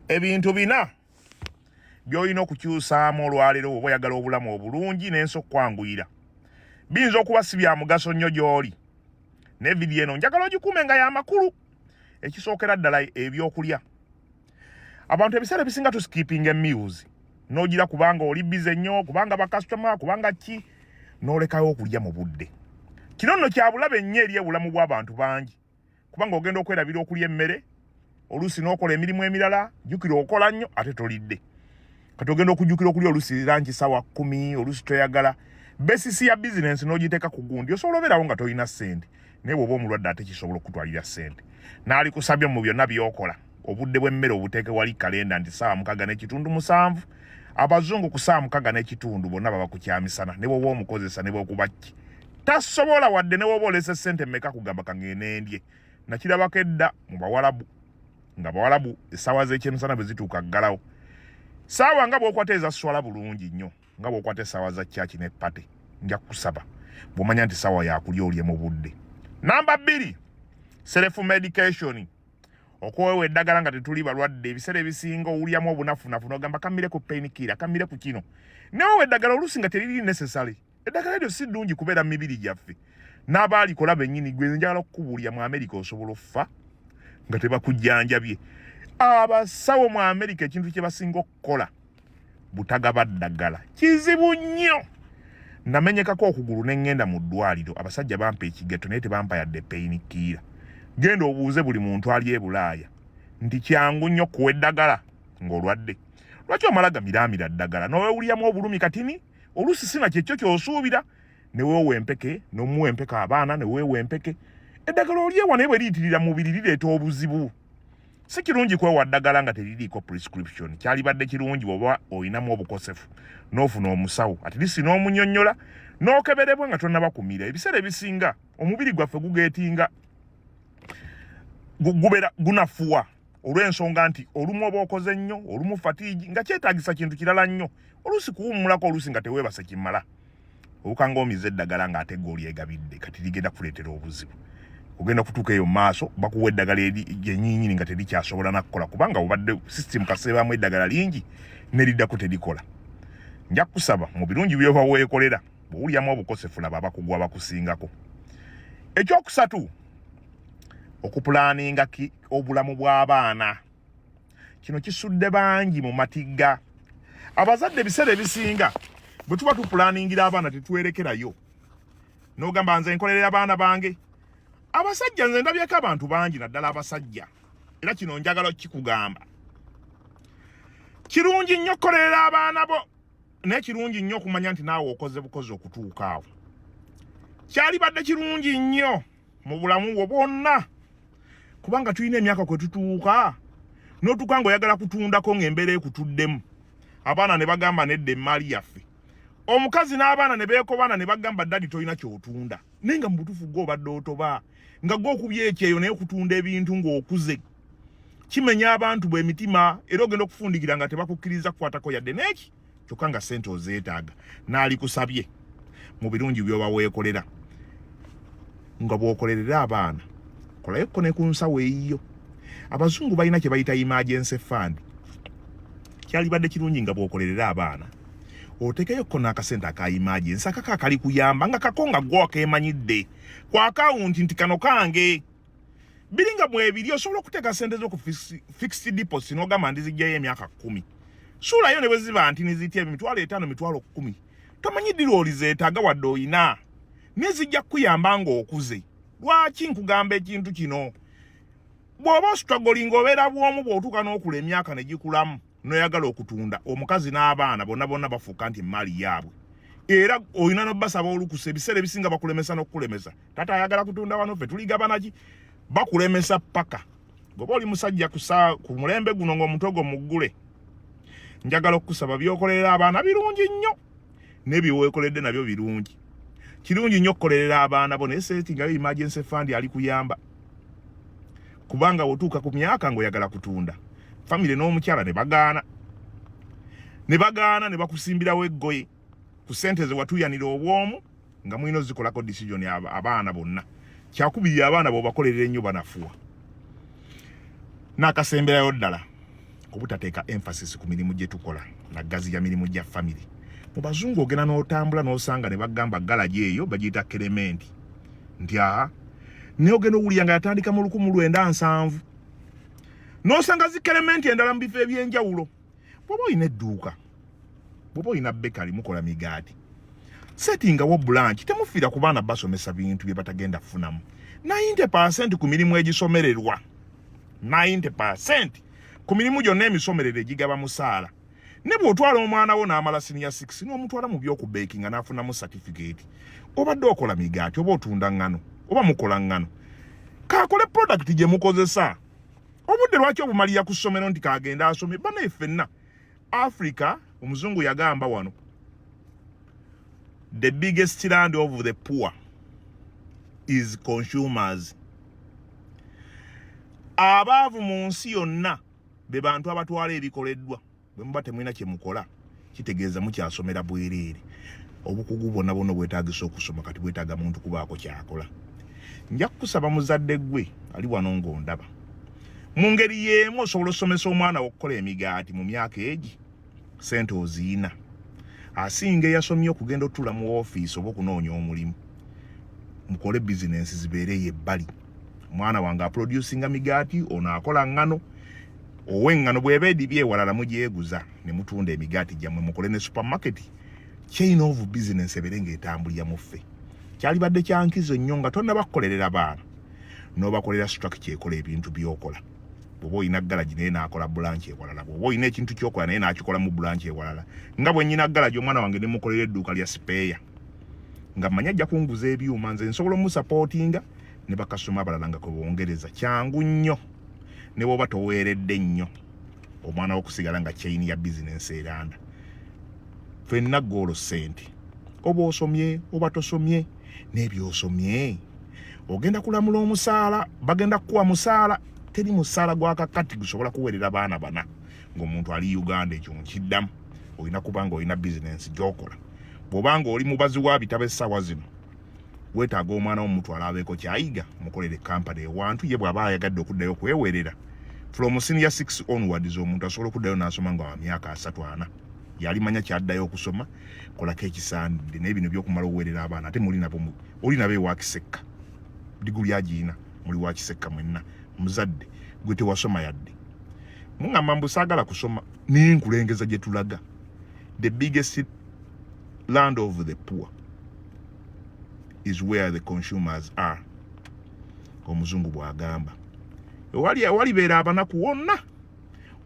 Ebintu bina by'olina okukyusaamu olwaleero oba oyagala obulamu obulungi n'ensi okwanguyira. Biyinza okuba si bya mugaso nnyo gy'oli. Ne vidiyo eno njagala ogikuume nga y'amakulu. Ekisookera ddala ebyokulya. Abantu ebiseera ebisinga tuskipping meals. N'ogira kubanga oli bize nnyo, kubanga bakasitoma, kubanga ki, n'olekayo okulya mu budde. Kino nno kya bulabe nnyo eri obulamu bw'abantu bangi. Kubanga ogenda okwerabira okulya emmere, oluusi n'okola emirimu emirala, jjukira okola nnyo ate tolidde. Kati ogenda okujjukira okulya oluusi lanchi ssaawa 10, oluusi toyagala. Besisi ya bizinensi n'ogiteeka ku gundi, osobola obeerawo nga tolina ssente. Naye bw'oba omulwadde ate kisobola okutwalira ssente. N'ali kusabye mu byonna by'okola. Obudde bw'emmere obuteeke wali kalenda nti ssaawa 6:7. Abazungu ku ssaawa 6:3 bonna baba ku kyamisana. Ne bw'oba omukozesa ne bw'okuba ki. Tasobola wadde ne bw'oba olese ssente mmeka kugamba kangende ndye. Nakirabako edda mu Bawalabu. Nga Bawalabu essaawa z'ekyemisana bwe zituuka ggalawo. Ssaawa nga bw'okwata ezaswala bulungi nnyo. Nga bw'okwata essaawa za kyaki ne pate. Nja kusaba. Bw'omanya nti ssaawa yakulya olye mu budde. Namba 2. Self medication. Okuwewa eddagala nga tetuli balwadde ebiseera ebisinga owulyamu obunafunafu n'ogamba kamire ku painkiller, kamire ku kino. Newewe eddagala oluusi nga teriri necessary. Eddagala eryo si ddungi kubeera mu mibiri gyaffe. N'abaalikola bennyini gwe njagala okukubuulira mu Amerika osobola offa nga tebakujjanjabye. Abasawo mu Amerika ekintu kye basinga okukola butagaba ddagala. Kizibu nnyo. Namenyekako okugulu ne ngenda mu ddwaliro abasajja bampa ekigeto naye tebampa yadde painkiller. Genda obuuze buli muntu ali e Bulaaya nti kyangu nnyo kuwa eddagala ng'olwadde. Lwaki omala gamiramira ddagala n'owulyamu obulumi katini oluusi sina kyekyo ky'osuubira ne weewa empeke n'omuwa empeke abaana ne weewa empeke. Eddagala olyewa naye bwe liyitirira mubiri lireeta obuzibu. Si kirungi kwewa ddagala nga teririiko prescription. Kyalibadde kirungi bw'oba olinamu obukosefu n'ofuna omusawo ati lisi n'omunnyonnyola n'okeberebwa nga tonnaba kumira. Ebiseera ebisinga omubiri gwaffe gugeetinga gubeera gunafuwa olw'ensonga nti olumu oba okoze nnyo, olumu fatiigi nga kyetaagisa kintu kirala nnyo, oluusi kuwummulako oluusi nga teweebase kimala. Obukanga omize eddagala ng'ate gw'olyegabidde kati ligenda kuleetera obuzibu. Ogenda kutuuka eyo maaso bakuwa eddagala lyennyinnyini nga terikyasobola nakukola kubanga obadde system kaseebaamu eddagala lingi ne liddako terikola. Nja kusaba mu birungi by'oba weekolera bw'owulyamu obukosefu laba abakugwa bakusingako. Ekyokusatu okupulaaninga obulamu bw'abaana. Kino kisudde bangi mu matigga. Abazadde ebiseera ebisinga bwe tuba tupulaaningira abaana tetwerekerayo. N'ogamba nze nkolerera abaana bange. Abasajja nze ndabyeko abantu bangi naddala abasajja. Era kino njagala kikugamba. Kirungi nnyo okukolerera abaana bo. Naye kirungi nnyo okumanya nti naawe okoze bukozi okutuuka awo. Kyalibadde kirungi nnyo mu bulamu bwo bwonna. Kubanga tulina emyaka kwe tutuuka n'otuuka ng'oyagala kutundako ng'embeera ekutuddemu. Abaana ne bagamba nedda emmaali yaffe. Omukazi n'abaana ne beekobana ne bagamba ddadi tolina ky'otunda. Naye nga mu butuufu gw'obadde otoba nga gw'okubya ekyeyo naye okutunda ebintu ng'okuze. Kimenya abantu bw'emitima era ogenda okufundigira nga tebakukkiriza kukwatako yadde n'eki kyokka nga ssente ozeetaaga. N'ali kusabye mu birungi by'oba weekolera nga bw'okolerera abaana. Kolayo ne ku nsawo eyiyo. Abazungu balina kye bayita emergency fund. Kyalibadde kirungi nga bw'okolerera abaana. Otekeyo kona akasente aka emergency akaka akali kuyamba nga kakonga gwo akemanyidde. Kwa akawunti nti kano kange. Biringa mwebiri osobola okuteeka sente zo ku fixed deposit n'ogamba ndizijjayo emyaka 10. Suulayo ne bwe ziba nti nizitya 5,000 10. Tomanyiddira olizeetaaga wadde oyina. Nezijja kuyamba ng'okuze. Lwaki nkugamba ekintu kino? Bw'oba ositwagolinga obeera bw'omu bw'otuuka n'okula emyaka ne gikulamu n'oyagala okutunda omukazi n'abaana bonna bafuuka nti mali yaabwe. Era olina n'obbasaba olukusa ebiseera ebisinga bakulemesa n'okukulemesa. Tata ayagala kutunda wano ffe tuligabana ki? Bakulemesa paka. Bw'oba oli musajja ku mulembe guno ng'omutogo muggule. Njagala okukusaba by'okolerera abaana birungi nnyo. N'ebyeweekoledde nabyo birungi. Kirungi nnyo okukolerera abaana bo naye seetingayo emergency fund ali kuyamba. Kubanga otuuka ku myaka ng'oyagala kutunda. Family n'omukyala ne bagaana. Ne bakusimbirawo eggoye. Ku ssente ze watuyanira obwomu nga mulina zikolako decision abaana bonna. Kyakubiri abaana bo bakolerera ennyo banafuwa. N'akasemberayo ddala. obutateeka emphasis ku mirimu gye tukola na gazi ya mirimu gya family. Mu bazungu ogenda n'otambula n'osanga ne bagamba galaji eyo bagiyita kelementi nti ne ogenda owulira nga yatandika mu 1970 n'osanga zi kelementi endala mu bifo ebyenjawulo. Bw'oba olina edduuka, bw'oba olina bekali mukola migaati, settingawo branch, temufiira ku baana basomesa bintu bye batagenda kufunamu. 90% ku mirimu egisomererwa, 90% ku mirimu gyonna emisomerere egigaba musaala. Ne bw'otwala omwana wo n'amala senior 6 n'omutwala mu by'okubeekinga n'afunamu certificate, obadde okola migaati oba otunda ngano oba mukola ngano, kaakole product gye mukozesa. Obudde lwaki obumalira ku ssomero nti kaagenda asome? Bana ffenna Africa, omuzungu yagamba wano, the biggest land of the poor is consumers. Abaavu mu nsi yonna be bantu abatwala ebikoleddwa. Bwe muba temulina kye mukola kitegeeza mukyasomera bwereere. Obukugu bwonna bwonna bwetaagisa okusoma kati bwetaaga muntu kubaako kyakola. Nja kukusaba muzadde gwe ali wano ng'ondaba, mu ngeri y'emu osobola osomesa omwana okukola emigaati mu myaka egi, sente oziina. Asinga eyasomye okugenda otula mu ofiisi oba okunoonya omulimu. Mukole bizinensi zibeereyo ebbali. Omwana wange aproducinga migaati, ono akola ngano. Ow'engano bw'eba edibye ewalala mugyeguza ne mutunda emigaati gyammwe, mukole ne supermarket. Chain of business ebeere ng'etambulira mu ffe. Kyalibadde kya nkizo nnyo nga tonna bakukolerera baana n'obakolera structure ekola ebintu by'okola. Bw'oba olina galaji naye n'akola branch ewalala, bw'oba olina ekintu ky'okola naye n'akikola mu branch ewalala. Nga bwe nnyina galaji omwana wange ne mukolera edduuka lya sipeeya, nga manya ajja kunguza ebyuma, nze nsobola omusapootinga ne bakasoma abalala nga kwe bongereza. Kyangu nnyo ne bw'oba toweeredde nnyo omwana wo kusigala nga chain ya business eranda. Ffenna goolo ssente, oba osomye oba tosomye, n'ebyosomye ogenda kulamula omusaala, bagenda kukuwa musaala. Teri musaala gwa kakati gusobola kuweerera baana bana ng'omuntu ali Uganda. Ekyo nkiddamu, olina kubanga olina business gy'okola. Bw'obanga oli mubazi wa bitabo essaawa zino, weetaaga omwana w'omutwala abeeko kyayiga, mukolere kampani ewantu. Ye bw'aba ayagadde okuddayo kweweerera from senior 6 onwards, omuntu asobola okuddayo n'asoma nga wa myaka 3-4. Yalimanya kyaddayo okusoma, kolako ekisaanidde n'ebino by'okumala oweerera abaana. Ate oli nabo ewakisekka, diguli agiina, muli wakisekka mwenna. Muzadde gwe tewasoma yadde, muŋŋamba mbu saagala kusoma, naye nkulengeza gye tulaga. The biggest land of the poor is where the consumers are, omuzungu bw'agamba. Walibeera abanaku wonna,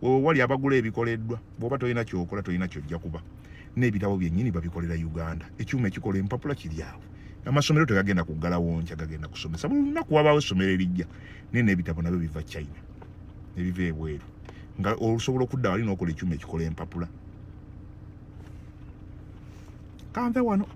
wali abagula ebikoleddwa. Bw'oba tolina kyokola, tolina kyojja kuba. N'ebitabo byennyini babikolera Uganda. Ekyuma ekikola empapula kiri awo. Amasomero tegagenda kuggalawo nkya, gagenda kusomesa. Buli lunaku wabaawo essomero erijja, naye n'ebitabo nabyo biva China ne biva ebweru. Nga osobola okudda wali n'okola ekyuma ekikola empapula. Kanve wano